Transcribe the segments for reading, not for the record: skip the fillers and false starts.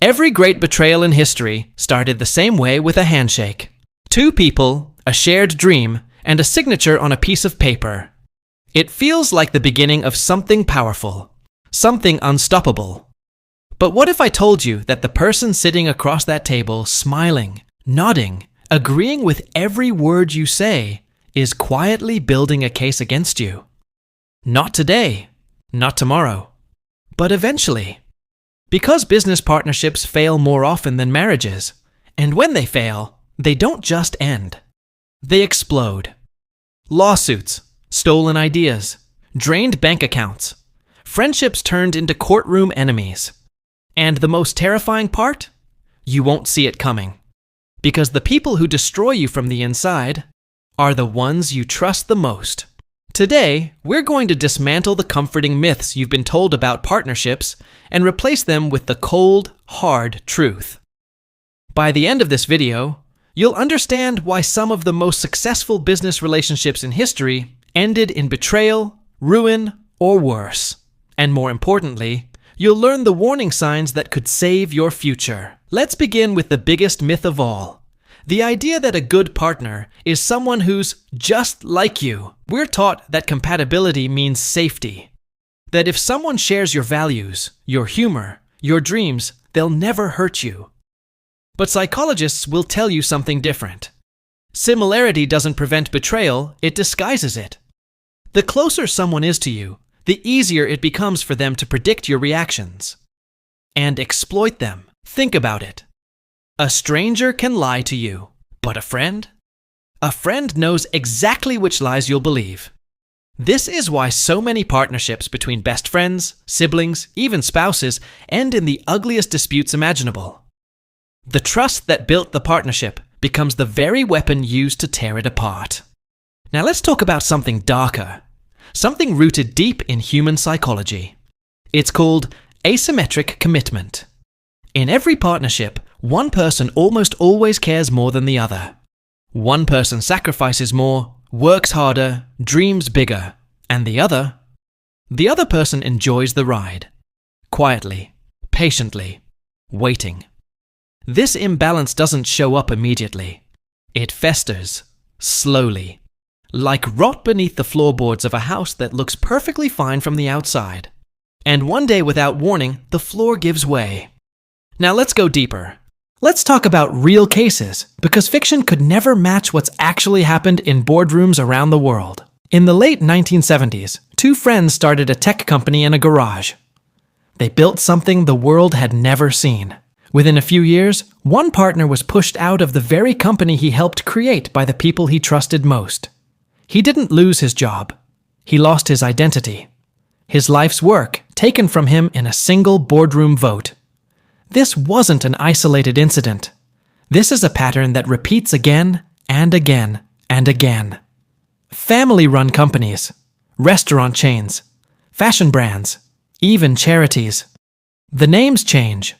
Every great betrayal in history started the same way, with a handshake. Two people, a shared dream, and a signature on a piece of paper. It feels like the beginning of something powerful, something unstoppable. But what if I told you that the person sitting across that table, smiling, nodding, agreeing with every word you say, is quietly building a case against you? Not today, not tomorrow, but eventually. Because business partnerships fail more often than marriages, and when they fail, they don't just end. They explode. Lawsuits, stolen ideas, drained bank accounts, friendships turned into courtroom enemies. And the most terrifying part? You won't see it coming. Because the people who destroy you from the inside are the ones you trust the most. Today, we're going to dismantle the comforting myths you've been told about partnerships and replace them with the cold, hard truth. By the end of this video, you'll understand why some of the most successful business relationships in history ended in betrayal, ruin, or worse. And more importantly, you'll learn the warning signs that could save your future. Let's begin with the biggest myth of all. The idea that a good partner is someone who's just like you. We're taught that compatibility means safety. That if someone shares your values, your humor, your dreams, they'll never hurt you. But psychologists will tell you something different. Similarity doesn't prevent betrayal, it disguises it. The closer someone is to you, the easier it becomes for them to predict your reactions and exploit them. Think about it. A stranger can lie to you, but a friend? A friend knows exactly which lies you'll believe. This is why so many partnerships between best friends, siblings, even spouses end in the ugliest disputes imaginable. The trust that built the partnership becomes the very weapon used to tear it apart. Now let's talk about something darker, something rooted deep in human psychology. It's called asymmetric commitment. In every partnership, one person almost always cares more than the other. One person sacrifices more, works harder, dreams bigger, and the other person enjoys the ride. Quietly, patiently, waiting. This imbalance doesn't show up immediately. It festers, slowly, like rot beneath the floorboards of a house that looks perfectly fine from the outside. And one day, without warning, the floor gives way. Now let's go deeper. Let's talk about real cases, because fiction could never match what's actually happened in boardrooms around the world. In the late 1970s, two friends started a tech company in a garage. They built something the world had never seen. Within a few years, one partner was pushed out of the very company he helped create by the people he trusted most. He didn't lose his job. He lost his identity. His life's work taken from him in a single boardroom vote. This wasn't an isolated incident. This is a pattern that repeats again and again and again. Family-run companies, restaurant chains, fashion brands, even charities. The names change.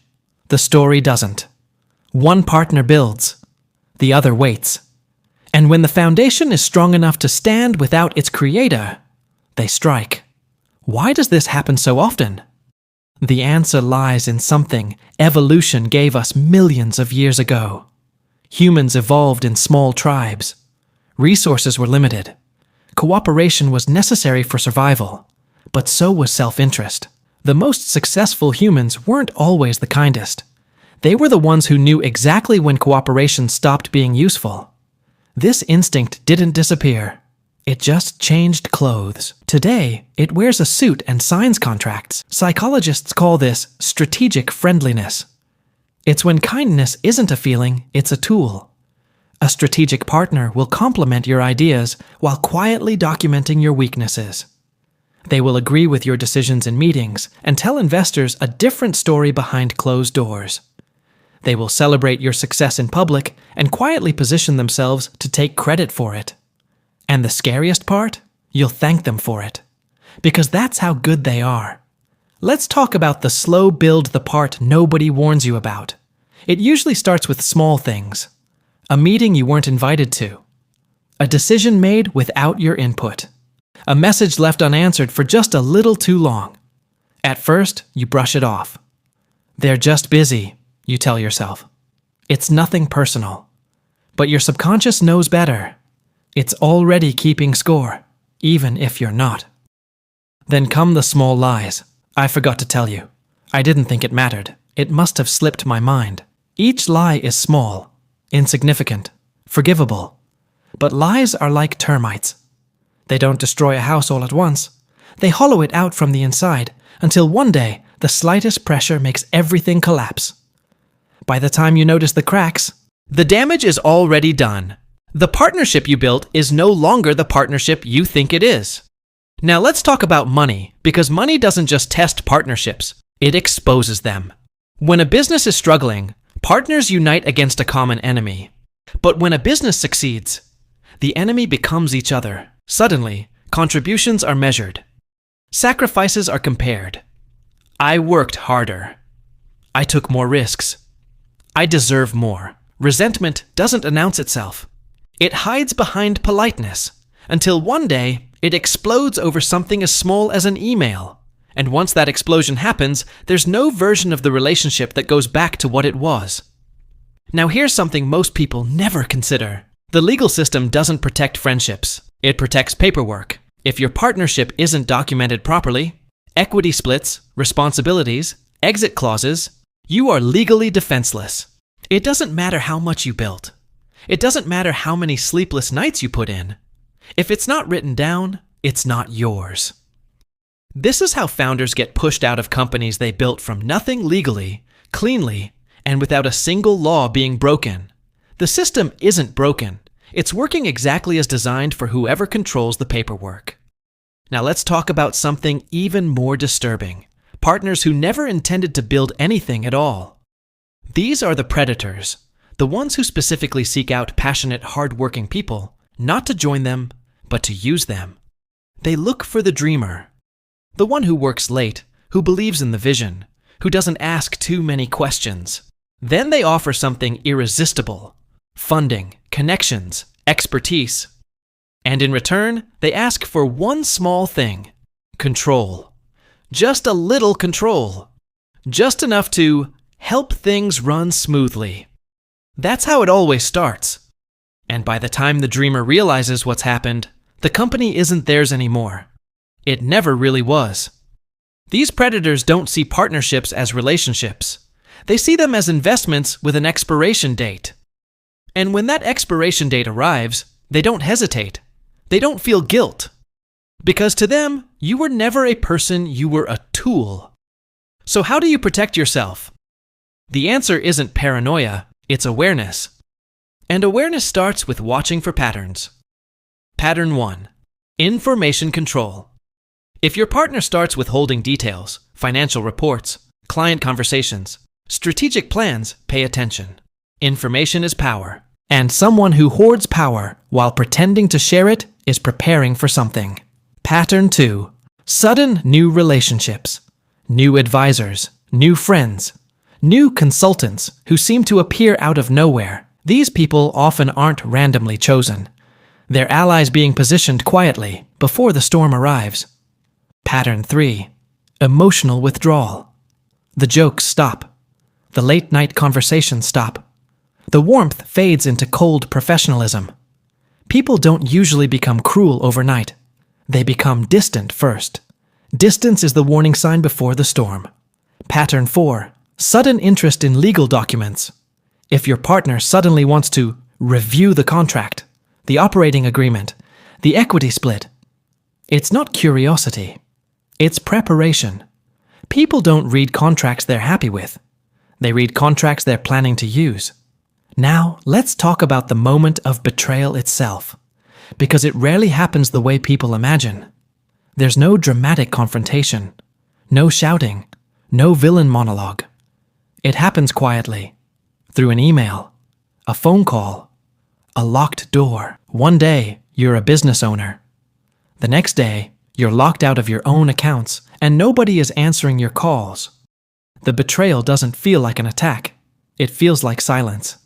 The story doesn't. One partner builds. The other waits. And when the foundation is strong enough to stand without its creator, they strike. Why does this happen so often? The answer lies in something evolution gave us millions of years ago. Humans evolved in small tribes. Resources were limited. Cooperation was necessary for survival, but so was self-interest. The most successful humans weren't always the kindest. They were the ones who knew exactly when cooperation stopped being useful. This instinct didn't disappear. It just changed clothes. Today, it wears a suit and signs contracts. Psychologists call this strategic friendliness. It's when kindness isn't a feeling, it's a tool. A strategic partner will complement your ideas while quietly documenting your weaknesses. They will agree with your decisions in meetings and tell investors a different story behind closed doors. They will celebrate your success in public and quietly position themselves to take credit for it. And the scariest part? You'll thank them for it. Because that's how good they are. Let's talk about the slow build, the part nobody warns you about. It usually starts with small things. A meeting you weren't invited to. A decision made without your input. A message left unanswered for just a little too long. At first, you brush it off. They're just busy. you tell yourself. It's nothing personal. But your subconscious knows better. It's already keeping score, even if you're not. Then come the small lies. I forgot to tell you. I didn't think it mattered. It must have slipped my mind. Each lie is small, insignificant, forgivable. But lies are like termites. They don't destroy a house all at once. They hollow it out from the inside until one day the slightest pressure makes everything collapse. By the time you notice the cracks, the damage is already done. The partnership you built is no longer the partnership you think it is. Now let's talk about money, because money doesn't just test partnerships, it exposes them. When a business is struggling, partners unite against a common enemy. But when a business succeeds, the enemy becomes each other. Suddenly, contributions are measured. Sacrifices are compared. I worked harder. I took more risks. I deserve more. Resentment doesn't announce itself. It hides behind politeness until one day it explodes over something as small as an email. And once that explosion happens, there's no version of the relationship that goes back to what it was. Now here's something most people never consider. The legal system doesn't protect friendships. It protects paperwork. If your partnership isn't documented properly, equity splits, responsibilities, exit clauses, you are legally defenseless. It doesn't matter how much you built. It doesn't matter how many sleepless nights you put in. If it's not written down, it's not yours. This is how founders get pushed out of companies they built from nothing legally, cleanly, and without a single law being broken. The system isn't broken. It's working exactly as designed for whoever controls the paperwork. Now let's talk about something even more disturbing. Partners who never intended to build anything at all. These are the predators, the ones who specifically seek out passionate, hard-working people, not to join them, but to use them. They look for the dreamer, the one who works late, who believes in the vision, who doesn't ask too many questions. Then they offer something irresistible: funding, connections, expertise. And in return, they ask for one small thing: control. Just a little control. Just enough to help things run smoothly. That's how it always starts. And by the time the dreamer realizes what's happened, the company isn't theirs anymore. It never really was. These predators don't see partnerships as relationships. They see them as investments with an expiration date. And when that expiration date arrives, they don't hesitate. They don't feel guilt. Because to them, you were never a person, you were a tool. So how do you protect yourself? The answer isn't paranoia, it's awareness. And awareness starts with watching for patterns. Pattern 1. Information control. If your partner starts withholding details, financial reports, client conversations, strategic plans, pay attention. Information is power. And someone who hoards power while pretending to share it is preparing for something. Pattern 2. Sudden new relationships. New advisors, new friends, new consultants who seem to appear out of nowhere. These people often aren't randomly chosen. They're allies being positioned quietly before the storm arrives. Pattern 3. Emotional withdrawal. The jokes stop. The late-night conversations stop. The warmth fades into cold professionalism. People don't usually become cruel overnight. They become distant first. Distance is the warning sign before the storm. Pattern 4. Sudden interest in legal documents. If your partner suddenly wants to review the contract, the operating agreement, the equity split, it's not curiosity. It's preparation. People don't read contracts they're happy with. They read contracts they're planning to use. Now, let's talk about the moment of betrayal itself, because it rarely happens the way people imagine. There's no dramatic confrontation, no shouting, no villain monologue. It happens quietly, through an email, a phone call, a locked door. One day, you're a business owner. The next day, you're locked out of your own accounts, and nobody is answering your calls. The betrayal doesn't feel like an attack. It feels like silence.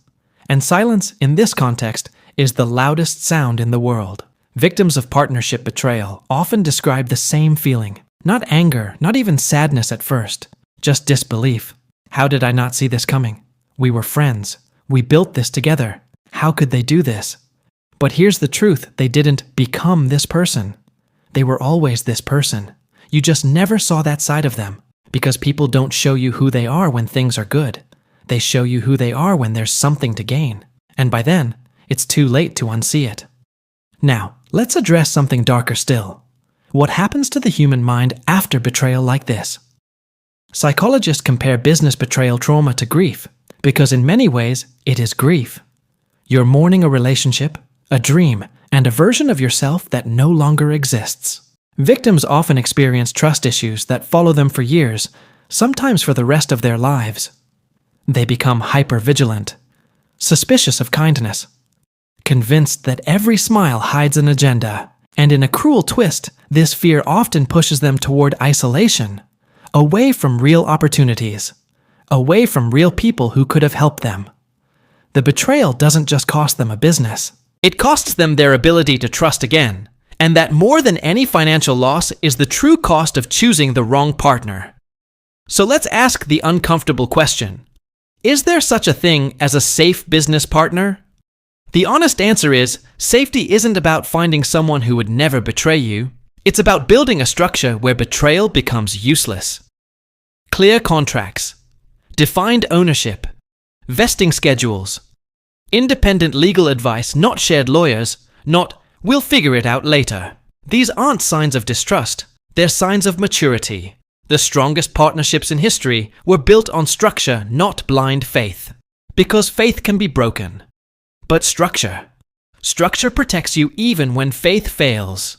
And silence, in this context, is the loudest sound in the world. Victims of partnership betrayal often describe the same feeling. Not anger, not even sadness at first, just disbelief. How did I not see this coming? We were friends. We built this together. How could they do this? But here's the truth, they didn't become this person. They were always this person. You just never saw that side of them, because people don't show you who they are when things are good. They show you who they are when there's something to gain. And by then, it's too late to unsee it. Now, let's address something darker still. What happens to the human mind after betrayal like this? Psychologists compare business betrayal trauma to grief, because in many ways, it is grief. You're mourning a relationship, a dream, and a version of yourself that no longer exists. Victims often experience trust issues that follow them for years, sometimes for the rest of their lives. They become hypervigilant, suspicious of kindness, convinced that every smile hides an agenda, and in a cruel twist, this fear often pushes them toward isolation, away from real opportunities, away from real people who could have helped them. The betrayal doesn't just cost them a business. It costs them their ability to trust again, and that more than any financial loss is the true cost of choosing the wrong partner. So let's ask the uncomfortable question. Is there such a thing as a safe business partner? The honest answer is, safety isn't about finding someone who would never betray you. It's about building a structure where betrayal becomes useless. Clear contracts, defined ownership, vesting schedules, independent legal advice, not shared lawyers, not "we'll figure it out later." These aren't signs of distrust, they're signs of maturity. The strongest partnerships in history were built on structure, not blind faith. Because faith can be broken. But structure protects you even when faith fails.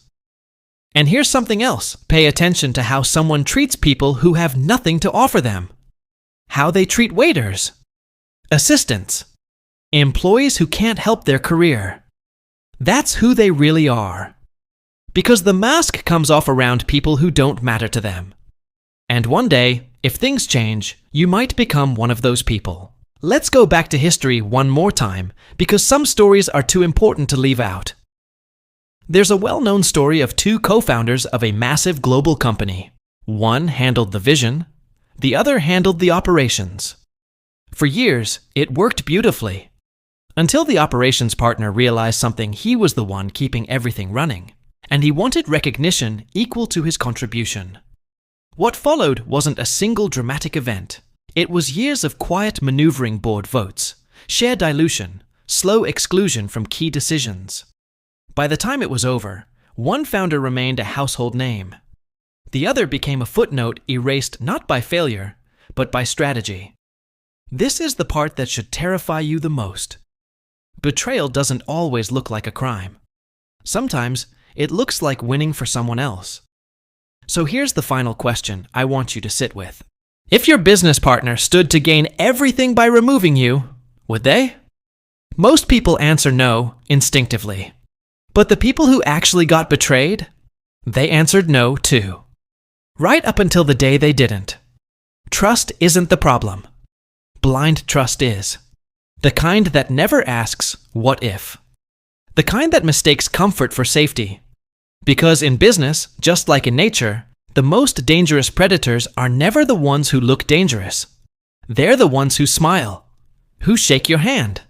And here's something else. Pay attention to how someone treats people who have nothing to offer them. How they treat waiters, assistants, employees who can't help their career. That's who they really are. Because the mask comes off around people who don't matter to them. And one day, if things change, you might become one of those people. Let's go back to history one more time, because some stories are too important to leave out. There's a well-known story of two co-founders of a massive global company. One handled the vision, the other handled the operations. For years, it worked beautifully, until the operations partner realized something: he was the one keeping everything running, and he wanted recognition equal to his contribution. What followed wasn't a single dramatic event. It was years of quiet maneuvering board votes, share dilution, slow exclusion from key decisions. By the time it was over, one founder remained a household name. The other became a footnote erased not by failure, but by strategy. This is the part that should terrify you the most. Betrayal doesn't always look like a crime. Sometimes it looks like winning for someone else. So here's the final question I want you to sit with. If your business partner stood to gain everything by removing you, would they? Most people answer no instinctively. But the people who actually got betrayed, they answered no too. Right up until the day they didn't. Trust isn't the problem. Blind trust is. The kind that never asks, what if? The kind that mistakes comfort for safety. Because in business, just like in nature, the most dangerous predators are never the ones who look dangerous. They're the ones who smile, who shake your hand,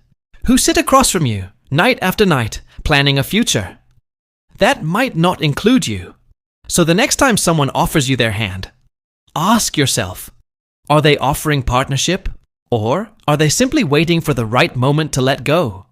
who sit across from you, night after night, planning a future. That might not include you. So the next time someone offers you their hand, ask yourself, are they offering partnership, or are they simply waiting for the right moment to let go?